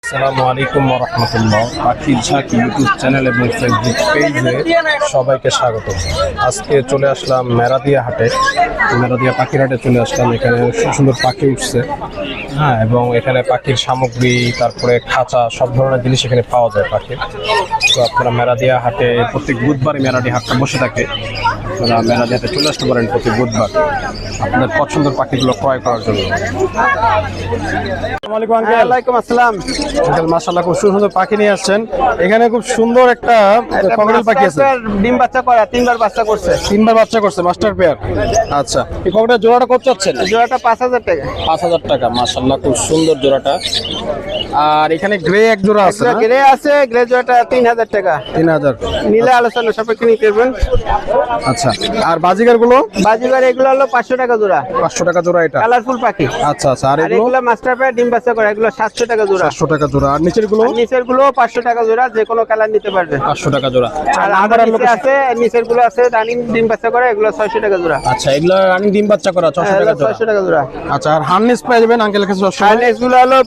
আসসালামু আলাইকুম ওয়া রাহমাতুল্লাহ। পাখির ঝাঁকি ইউটিউব চ্যানেল এবং ফেসবুক পেজে সবাইকে স্বাগত। আজকে চলে আসলাম মেরাদিয়া হাটে, মেরাদিয়া পাখির হাটে চলে আসলাম। এখানে সুন্দর পাখি উঠছে, হ্যাঁ, এবং এখানে পাখির সামগ্রী, তারপরে খাঁচা, সব ধরনের জিনিস এখানে পাওয়া যায় পাখির। তো আপনারা মেরাদিয়া হাটে প্রত্যেক বুধবারই মেরাদিয়া হাটটা বসে থাকে। আপনারা মেরাদিয়া হাটে চলে আসতে পারেন প্রতি বুধবার আপনাদের পছন্দের পাখিগুলো ক্রয় করার জন্য। ওয়ালাইকুম আসসালাম। মাশাআল্লাহ, খুব সুন্দর পাখি নিয়ে আসছেন। এখানে খুব সুন্দর একটা ককটেল পাখি আছে, ডিম বাচ্চা করা, তিনবার বাচ্চা করছে। তিনবার বাচ্চা করছে, মাস্টার পেয়ার। আচ্ছা, এই ককটেল জোড়াটা কত চাচ্ছেন? জোড়াটা 5000 টাকা। 5000 টাকা। মাশাআল্লাহ, খুব সুন্দর জোড়াটা। আর এখানে গ্রে এক জোড়া আছে না? গ্রে আছে, গ্রে জোড়াটা 3000 টাকা। 3000 নিলে আলোচনা সাপেক্ষে নিতে পারবেন। আচ্ছা, আর বাজিগার গুলো? বাজিবার এগুলো হলো 500 টাকা জোড়া। 500 টাকা জোড়া এটা। কালারফুল পাখি। আচ্ছা আচ্ছা, আর আর এগুলো মাস্টার পেয়ার ডিম বাচ্চা করা, এগুলো 700 টাকা জোড়া। 700 টাকা জোড়া। আর নিচের গুলো? নিচের গুলো 500 টাকা জোড়া, যে কোনো কালার নিতে পারবে। 500 টাকা জোড়া। আর আবার নিচে আছে, নিচের গুলো আছে রানিং ডিম বাচ্চা করা, এগুলো 600 টাকা জোড়া। আচ্ছা, এগুলো রানিং ডিম বাচ্চা করা 600 টাকা জোড়া। 600 টাকা জোড়া। আচ্ছা, আর হার্নেস পেয়ে যাবেন আঙ্কেল কাছে সব সময়? হার্নেস গুলো হলো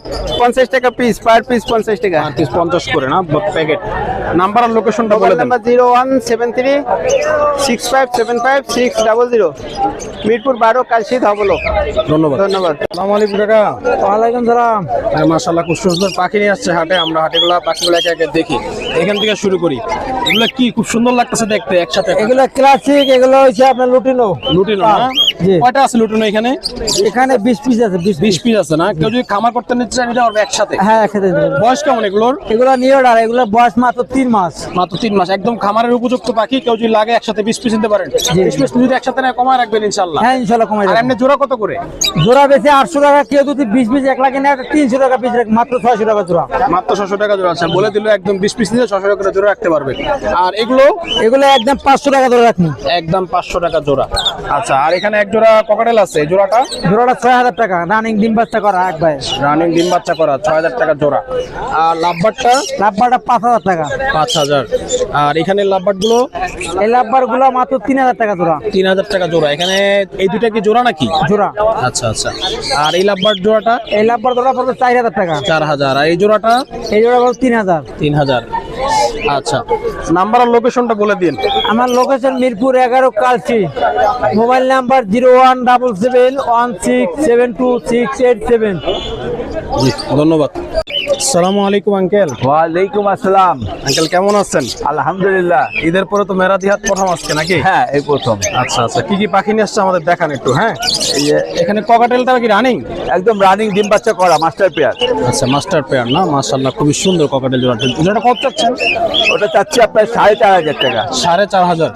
50 টাকা পিস, পার পিস 50 টাকা। আর পিস 50 করে না প্যাকেট। নাম্বার আর লোকেশনটা বলে দেন। নাম্বার 0173 6575600, মিরপুর 12, কালশি ধবলো। ধন্যবাদ। ধন্যবাদ। আসসালামু আলাইকুম কাকা। ওয়ালাইকুম সালাম। মাশাআল্লাহ, খুব সুন্দর পাখি নিয়ে আসছে হাটে। আমরা পাখিগুলো একে একে দেখি, এখান থেকে শুরু করি। এগুলো কি খুব সুন্দর লাগতেছে দেখতে একসাথে। এগুলো ক্লাসিক, এগুলো হচ্ছে আপনার লুটিনো। লুটিনো না? জি। কয়টা আছে লুটিনো এখানে? এখানে 20 পিস আছে। 20 পিস আছে না? কেউ যদি খামার করতে নিতে চায় নিতে পারবে একসাথে? হ্যাঁ, একসাথে দিবেন। বয়স কেমন এগুলোর? এগুলো নিউ অর্ডার, এগুলো বয়স মাত্র 3 মাস। মাত্র 3 মাস। একদম খামারের উপযুক্ত পাখি। কেউ যদি লাগে একসাথে 20 পিস নিতে পারেন। 20 পিস যদি একসাথে নেয় কমায় রাখবেন ইনশাআল্লাহ। হ্যাঁ, ইনশাআল্লাহ কমাই আর দেব। এমনি জোড়া কত করে? জোড়া বেশি 800 টাকা, কেউ যদি 20 পিস এক লাগে নেয় 300 টাকা পিস, মাত্র 600 টাকা জোড়া। মাত্র 600 টাকা জোড়া আছে। বলে দিল একদম 20 পিস নিয়ে 600 টাকা করে জোড়া রাখতে পারবে। আর এগুলো? এগুলো একদম 500 টাকা ধরে রাখুন। একদম 500 টাকা জোড়া। আচ্ছা, আর এখানে এক জোড়া ককটেল আছে। এই জোড়াটা? জোড়াটা 6000 টাকা, রানিং ডিম বাচ্চা করা একবার। রানিং ডিম বাচ্চা করা 6000 টাকা জোড়া। আর লাভবারটা? লাভবারটা 5000 টাকা। 5000। আর এখানে লাভবার গুলো? এই লাভবার গুলো মাত্র 3000 টাকা জোড়া। 3000 টাকা জোড়া। এখানে এই দুইটা কি জোড়া নাকি? জোড়া। আচ্ছা আচ্ছা। আর এই লাভবার জোড়াটা? এই লাভবার জোড়া পড়বে 4000 টাকা। 4000। আর এই জোড়াটা? এই জোড়া পড়বে 3000। 3000। আচ্ছা, নাম্বার আর লোকেশনটা বলে দিন। আমার লোকেশন মিরপুর 11, কালচি। Mobile number 017716726787। জি, ধন্যবাদ। আসসালামু আলাইকুম আঙ্কেল। ওয়ালাইকুম আসসালাম। আঙ্কেল কেমন আছেন? আলহামদুলিল্লাহ। ঈদের পরে তো মেরাদিহাট প্রথম আজকে নাকি? হ্যাঁ, এই প্রথম। আচ্ছা আচ্ছা, কি কি পাখি নিয়ে আসছে আমাদের দেখান একটু। হ্যাঁ, এই যে এখানে ককাটেলটা কি রানিং? একদম রানিং ডিম বাচ্চা করা, মাস্টার পেয়ার। আচ্ছা, মাস্টার পেয়ার না? মাশাআল্লাহ, খুবই সুন্দর ককাটেল জোড়াটা। জোড়াটা কত চাচ্ছেন? ওটা চাচ্ছি আপনার 4500 টাকা। 4500।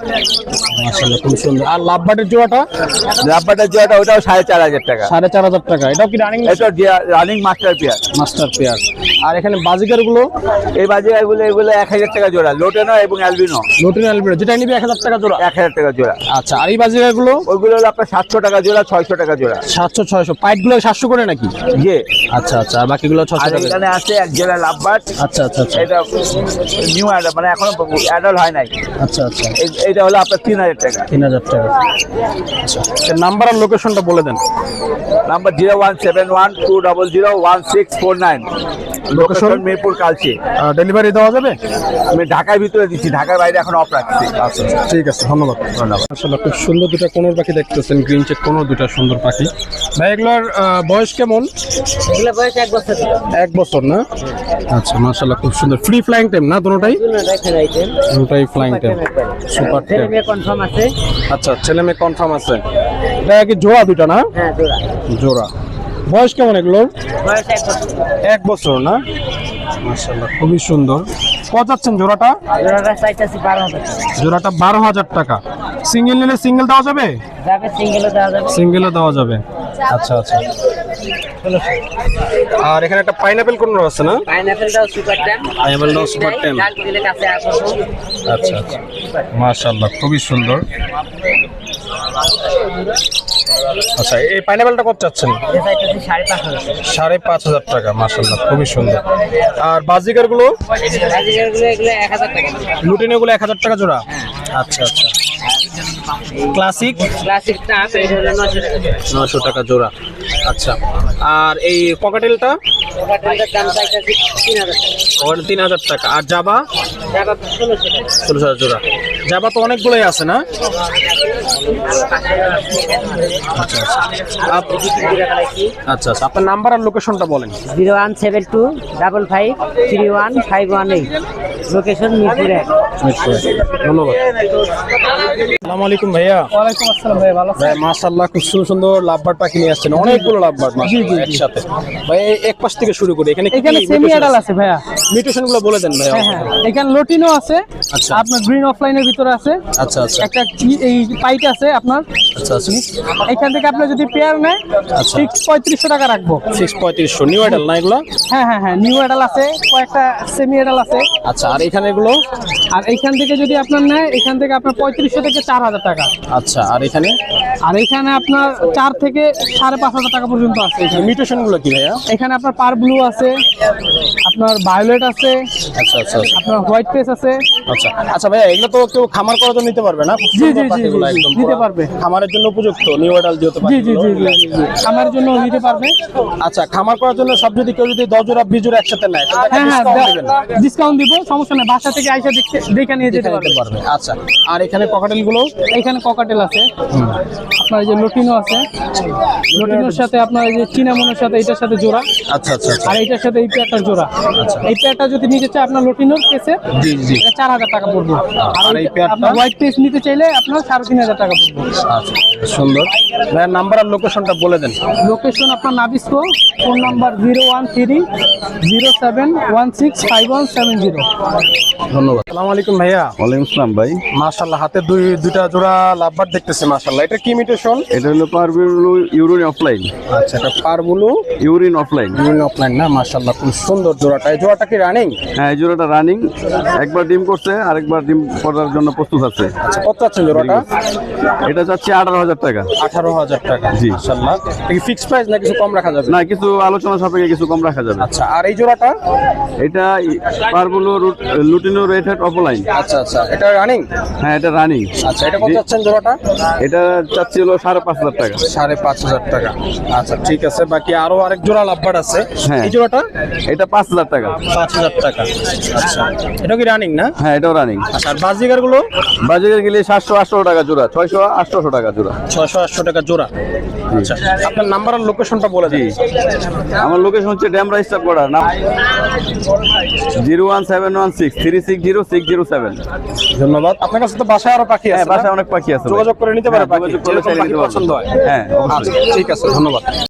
মাশাআল্লাহ, খুব সুন্দর। আর লাভবার্ডের জোড়াটা? লাভবাটার জোড়াটা ওটাও 4500 টাকা। 4500 টাকা। এটাও কি রানিং? এটা running master pair. Master pair. আর এখানে বাজিকার গুলো? এই বাজিকারগুলো এগুলো 1000 টাকা জোড়া, লোটেনো এবং অ্যালবিনো। লুটিন অ্যালবিনো যেটা নিবি 1000 টাকা জোড়া। 1000 টাকা জোড়া। আচ্ছা, আর এই বাজিকার গুলো? ওইগুলো হলো আপনার 700 টাকা জোড়া, 600 টাকা জোড়া। 700 600। পাইট গুলো 700 করে নাকি? জি। আচ্ছা আচ্ছা, আর বাকিগুলো 600 আর টাকা। এখানে আছে এক জোড়া লাভবাট। আচ্ছা আচ্ছা আচ্ছা এটা নিউ অ্যাডাল, মানে এখনো অ্যাডাল হয় নাই। আচ্ছা আচ্ছা। এটা হলো আপনার 3000 টাকা। 3000 টাকা। আচ্ছা, এর নাম্বার আর লোকেশনটা বলে দেন। Number 017120011649। Location Mirpur, Kalshi. Delivery দেওয়া যাবে? আমি ঢাকার ভিতরে দিচ্ছি, ঢাকার বাইরে এখন অফ রাখছি। আচ্ছা, ঠিক আছে, ধন্যবাদ। আসলে খুব সুন্দর দুটো কোনোর পাখি দেখতেছেন, গ্রিন চেক কোনো, দুটো সুন্দর পাখি। ভাই এগুলোর বয়স কেমন? এগুলো বয়স 1 বছর। 1 বছর না? আচ্ছা, মাশাআল্লাহ, খুব সুন্দর। ফ্রি ফ্লাইং টাইম না দুটোটাই? দুটোই flying time, super time. Confirm আছে। আচ্ছা, ছেলে মেয়ে কনফার্ম আছে। এটা কি জোড়া দুটো না? হ্যাঁ, জোড়া। জোড়া। বয়স কেমন এগুলোর? বয়স 1 বছর। 1 বছর না? মাশাআল্লাহ, খুবই সুন্দর। কত যাচ্ছেন জোড়াটা? জোড়াটা চাইতেছি 12000 টাকা। জোড়াটা 12000 টাকা। সিঙ্গেল নিলে সিঙ্গেল দেওয়া যাবে? যাবে, সিঙ্গেলও দেওয়া যাবে। সিঙ্গেলও দেওয়া যাবে। আচ্ছা আচ্ছা। আর এখানে একটা পাইনাপেল কোন আছে না? পাইনাপেলটাও সুপার ট্যাম। পাইনাপেলটাও সুপার ট্যাম। ডাক দিলে কাছে আসবো। আচ্ছা আচ্ছা, মাশাআল্লাহ, খুবই সুন্দর। আচ্ছা, এই পাইনাপেলটা কত চাচ্ছেন? এটা চাইতেছি 5500 টাকা। 5500 টাকা। মাশাআল্লাহ, খুবই সুন্দর। আর বাজিকার গুলো? বাজিকারগুলো এগুলো 1000 টাকা। লুটিনো গুলো 1000 টাকা জোড়া। আচ্ছা আচ্ছা। ক্লাসিক? ক্লাসিক টাপ এটা হলো 900 টাকা। 900 টাকা জোড়া। আচ্ছা, আর এই ককাটেলটা ককাটেলটার দাম চাইতেছি 3000 টাকা। ওখানে 3000 টাকা। আর জাবা টাকা 1600 টাকা। 16,000 জোড়া। জাবা তো অনেকগুলোই আছে না? আচ্ছা আচ্ছা, আপনার নাম্বার আর লোকেশনটা বলেন। 0172 55 31 518, লোকেশন মিরপুর 1। ধন্যবাদ। আসসালামু আলাইকুম ভাইয়া। ওয়ালাইকুম আসসালাম ভাই, ভালো ভাই মাশাআল্লাহ খুব সুন্দর লাভবার্ড পাখি নিয়ে আসছেন, অনেকগুলো লাভবার্ড মাশাআল্লাহ একসাথে। ভাই এক পাশ থেকে শুরু করি, এখানে এখানে সেমি অ্যাডাল আছে ভাইয়া। মিউটেশন গুলো বলে দেন ভাইয়া। হ্যাঁ হ্যাঁ, এখানে লটিনো আছে, আচ্ছা। আপনার গ্রিন অফলাইনের ভিতরে আছে, আচ্ছা আচ্ছা একটা এই পাইট আছে আপনার। আচ্ছা আচ্ছা এখান থেকে আপনার যদি পেয়ার নেয় আচ্ছা। ঠিক 3500 টাকা রাখবো। 3500 নিউ অ্যাডাল না এগুলো? হ্যাঁ হ্যাঁ হ্যাঁ, নিউ অ্যাডাল আছে, কয়েকটা সেমি অ্যাডাল আছে। আচ্ছা, আর এখানে এগুলো? আর এইখান থেকে যদি আপনার নেয়, এখান থেকে আপনার 3500 থেকে 4000 টাকা। আচ্ছা, আর এখানে? আর এখানে আপনার 4 থেকে 5500 টাকা পর্যন্ত আছে। এখানে মিউটেশন গুলো কি ভাইয়া? এখানে আপনার পার ব্লু আছে, আপনার ভায়োলেট আছে, আচ্ছা আচ্ছা আপনার হোয়াইট ফেস আছে। আচ্ছা আচ্ছা ভাইয়া, এগুলো তো কেউ খামার করার জন্য নিতে পারবে না? খুব জি, সুন্দর জি, জি, পাখিগুলো জি, একদম নিতে পুরো পারবে। খামারের জন্য উপযুক্ত নিউ অ্যাডাল যেহেতু জি জি পাখিগুলো। জি জি জি, আমার জন্য নিতে পারবে। আচ্ছা, খামার করার জন্য সব যদি কেউ যদি 10 জোড়া 20 জোড়া একসাথে নেয় তাহলে হ্যাঁ হ্যাঁ, discount দিবেন? ডিসকাউন্ট দিব, সমস্যা নেই। বাসা থেকে আইসা দেখে নিয়ে যেতে দেখে পারবে। নিতে পারবে। আচ্ছা, আর এখানে ককাটেল গুলো? এখানে ককাটেল আছে, আপনার এই যে লটিনো আছে, লটিনোর সাথে আপনার এই যে চিনামনের সাথে এটার সাথে জোড়া, আচ্ছা আচ্ছা আচ্ছা আর এইটার সাথে এই পেয়ারটার জোড়া। এই পেয়ারটা যদি নিতে চায় আপনার লটিনোর কেসে, জি জি। এটা 4000 টাকা পড়বে। আর এই পেয়ারটা? আপনার হোয়াইট পেস নিতে চাইলে আপনার 3500 টাকা পড়বে। আচ্ছা, সুন্দর। ভাইয়া নাম্বার আর লোকেশনটা বলে দেন। লোকেশন আপনার নাবিস্কো, ফোন নাম্বার 01307165170। ধন্যবাদ। আসসালামু আলাইকুম ভাইয়া। ওয়ালাইকুম আসসালাম ভাই। মাশাআল্লাহ, হাতে দুইটা জোড়া লাভবার্ড দেখতেছি মাশাআল্লাহ। এটা কি মিউটেশন? এটা হলো পারবুলু ইউরিন অফলাইন। আচ্ছা, এটা পারবুলু ইউরিন অফলাইন। ইউনিয়ন অফলাইন না? মাশাআল্লাহ খুব সুন্দর জোড়াটা। এই জোড়াটা কি রানিং? হ্যাঁ, এই জোড়াটা রানিং, একবার ডিম করছে, আরেকবার ডিম করার জন্য প্রস্তুত আছে। আচ্ছা, কত আছে জোড়াটা? এটা চাচ্ছি 18,000 টাকা। 18,000 টাকা। জি। মাশাআল্লাহ। কি ফিক্স প্রাইস না কিছু কম রাখা যাবে? না, কিছু আলোচনা সাপেক্ষে কিছু কম রাখা যাবে। আচ্ছা, আর এই জোড়াটা? এটা পারবুলু লুটিনো রেড হেড অফলাইন। আচ্ছা আচ্ছা, এটা রানিং? হ্যাঁ, এটা রানিং। আচ্ছা, এটা কত চাচ্ছেন জোড়াটা? এটা চাচ্ছি হলো 5,500 টাকা। 5,500 টাকা। আচ্ছা ঠিক আছে, বাকি আরো আরেক জোড়া লাভবার্ড আছে। হ্যাঁ। এই জোড়াটা? এটা 5,000 টাকা। 5,000 টাকা। আচ্ছা, এটা কি রানিং না? হ্যাঁ, এটাও রানিং। আচ্ছা, আর বাজিগার গুলো? বাজারে গেলে 700-800 টাকা জোড়া, 600-800 টাকা জোড়া। 600-800 টাকা জোড়া। আচ্ছা, আপনার নাম্বার আর লোকেশনটা বলে দিন। আমার লোকেশন হচ্ছে ড্যামরা স্টাফ করা না, 01716360607। ধন্যবাদ। আপনার কাছে তো বাসায় আরো পাখি হ্যাঁ, আছে না? বাসায় অনেক পাখি আছে। যোগাযোগ করে নিতে পারে হ্যাঁ, যোগাযোগ করলে যেরকম চাইলে পাখি নিতে পারবে। পছন্দ হয়। হ্যাঁ, অবশ্যই। আচ্ছা, ঠিক আছে, ধন্যবাদ।